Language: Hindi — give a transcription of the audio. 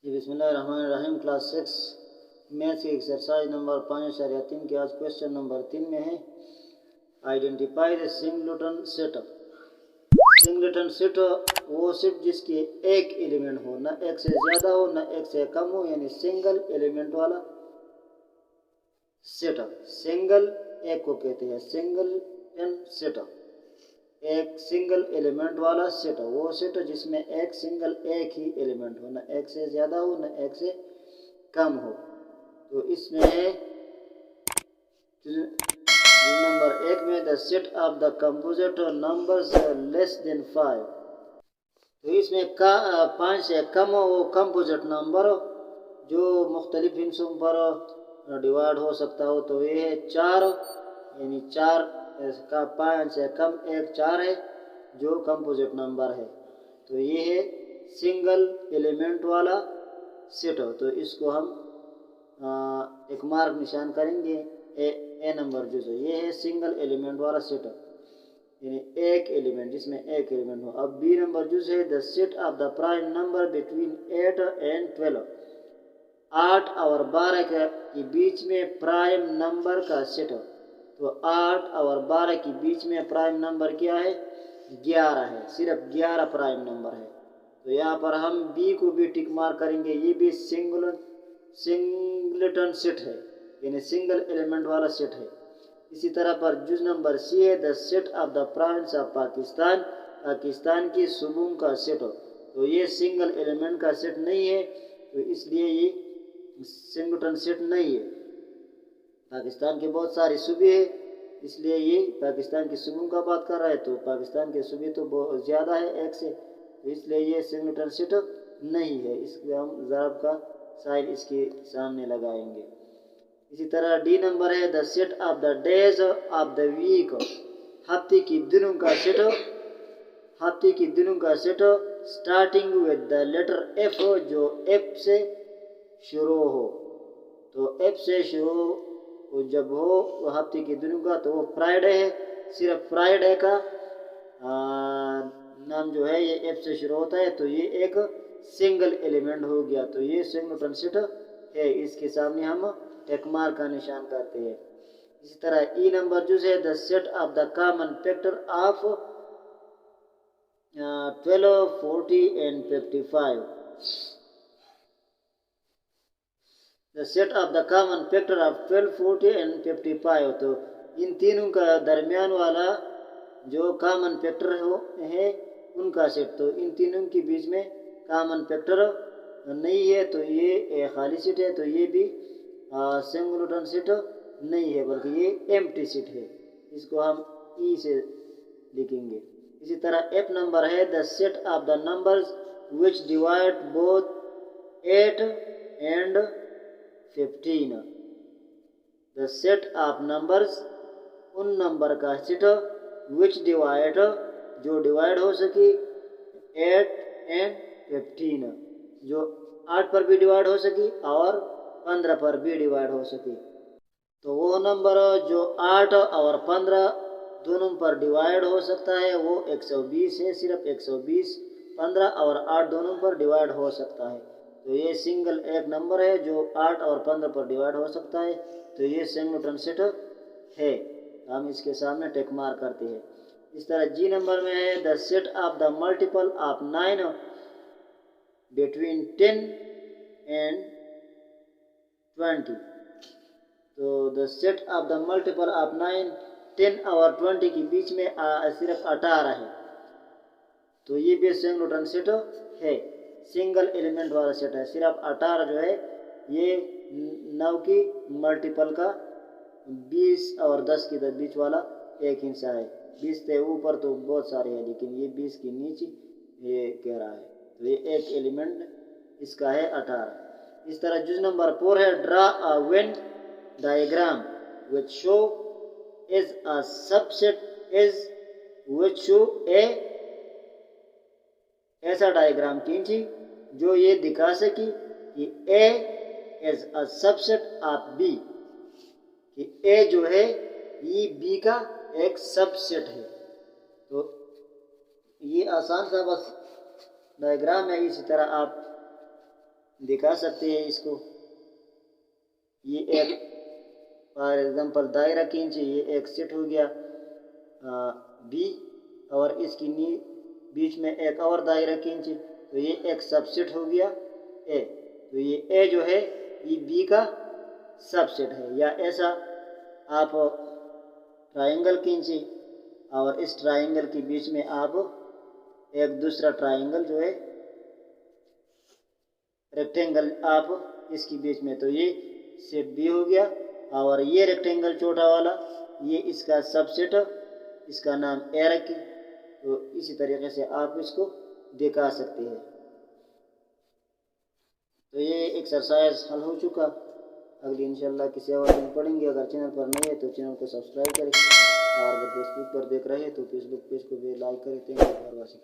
जी बिस्मिल्लाहिर्रहमानिर्रहीम। क्लास 6 मैथ्स की एक्सरसाइज नंबर 5.3 के आज क्वेश्चन नंबर 3 में है identify the singleton set. Singleton set वो सेट जिसके एक एलिमेंट हो, ना एक से ज़्यादा हो ना एक से कम हो, यानी सिंगल एलिमेंट वाला सेट। सिंगल एक को कहते हैं सिंगलेटन सेट। एक सिंगल एलिमेंट वाला सेट वो सेट जिसमें एक ही एलिमेंट हो, ना एक से ज़्यादा हो ना एक से कम हो। तो इसमें नंबर 1 में the set of the composite numbers less than 5। तो इसमें 5 से कम हो वो कंपोजिट नंबर जो मुख्तलिफ हिस्सों पर डिवाइड हो सकता हो। तो ये है 4, यानी 4 का 5 से कम एक 4 है जो कंपोजिट नंबर है। तो ये है सिंगल एलिमेंट वाला सेट हो। तो इसको हम एक मार्क निशान करेंगे ए नंबर जो है ये है सिंगल एलिमेंट वाला सेट, यानी एक एलिमेंट जिसमें एक एलिमेंट हो। अब बी नंबर जो है the set of the prime number between 8 and 12। 8 और 12 के बीच में प्राइम नंबर का सेट हो। तो 8 और 12 के बीच में प्राइम नंबर क्या है? 11 है। सिर्फ 11 प्राइम नंबर है। तो यहाँ पर हम बी को भी टिक मार्क करेंगे। ये भी सिंगलेटन सेट है, यानी सिंगल एलिमेंट वाला सेट है। इसी तरह पर जुज नंबर सी है the set of the province of Pakistan. Pakistan की सूबों का सेट हो। तो ये सिंगल एलिमेंट का सेट नहीं है, तो इसलिए ये सिंगलेटन सेट नहीं है। पाकिस्तान के बहुत सारे सूबे हैं, इसलिए ये पाकिस्तान की सूबों का बात कर रहा है। तो पाकिस्तान के सूबे तो बहुत ज़्यादा है एक से, तो इसलिए ये सिंगलेटन सेट नहीं है। इसलिए हम ज़रब का साइन इसके सामने लगाएंगे। इसी तरह डी नंबर है the set of the days of the week. हफ्ते की दिनों का सेट, हफ्ते की दिनों का सेट starting with the letter F, जो एफ से शुरू हो। तो एफ से शुरू जब हो हफ्ते के दिनों का तो वो फ्राइडे है। सिर्फ फ्राइडे का नाम जो है ये एफ से शुरू होता है, तो ये एक सिंगल एलिमेंट हो गया। तो ये सिंगलेटन सेट है। इसके सामने हम टिक मार्क का निशान करते हैं। इसी तरह ई नंबर जो है the set of the common factor of 12, 40 and 55। The set of the common factor of 12, 40 and 55। तो इन तीनों का दरमियान वाला जो कॉमन फैक्टर है उनका सेट। तो इन तीनों के बीच में कॉमन फैक्टर नहीं है, तो ये खाली सेट है। तो ये भी सिंगलेटन सेट नहीं है, बल्कि ये एम्प्टी सेट है। इसको हम ई से लिखेंगे। इसी तरह एफ नंबर है the set of the numbers which divide both 8 and 15। The set of numbers उन नंबर का सेट विच डिवाइड जो डिवाइड हो सके 8 एंड 15, जो 8 पर भी डिवाइड हो सके और 15 पर भी डिवाइड हो सके। तो वो नंबर जो 8 और 15 दोनों पर डिवाइड हो सकता है वो 120 है। सिर्फ 120 15 और 8 दोनों पर डिवाइड हो सकता है। तो ये सिंगल एक नंबर है जो 8 और 15 पर डिवाइड हो सकता है। तो ये सिंगलेटन सेट है। हम इसके सामने टिक मार्क करते हैं। इस तरह जी नंबर में है the set of the multiple of 9 between 10 and 20। तो the set of the multiple of 9, 10 और 20 के बीच में सिर्फ 18 है। तो ये भी सिंगलेटन सेट है, सिंगल एलिमेंट वाला सेट है। सिर्फ 18 जो है ये 9 की मल्टीपल का 20 और 10 के बीच वाला एक हिस्सा है। 20 से ऊपर तो बहुत सारे हैं, लेकिन ये 20 के नीचे ये कह रहा है। तो ये एक एलिमेंट इसका है 18। इस तरह जुज नंबर 4 है draw a Venn diagram which show is a subset is which show a। ऐसा डायग्राम खींची जो ये दिखा सके कि a is a subset of b, कि a जो है ये b का एक सबसेट है। तो ये आसान सा बस डायग्राम है। इसी तरह आप दिखा सकते हैं इसको। ये एक फॉर एग्जाम्पल दायरा खींचे, ये एक सेट हो गया बी, और इसकी बीच में एक और दायरा खींचे तो ये एक सबसेट हो गया ए। तो ये ए जो है ये बी का सबसेट है। या ऐसा आप ट्राइंगल खींचे और इस ट्राइंगल के बीच में आप एक दूसरा ट्राइंगल जो है रेक्टेंगल आप इसके बीच में, तो ये सेट बी हो गया। और ये रेक्टेंगल छोटा वाला ये इसका सबसेट, इसका नाम ए रखी। तो इसी तरीके से आप इसको दिखा सकते हैं। तो ये एक्सरसाइज हल हो चुका। अगली इंशाल्लाह किसी और दिन पढ़ेंगे। अगर चैनल पर नए हैं तो चैनल को सब्सक्राइब करें, और अगर फेसबुक पर देख रहे हैं तो फेसबुक पेज को भी लाइक करें। Thank you for watching.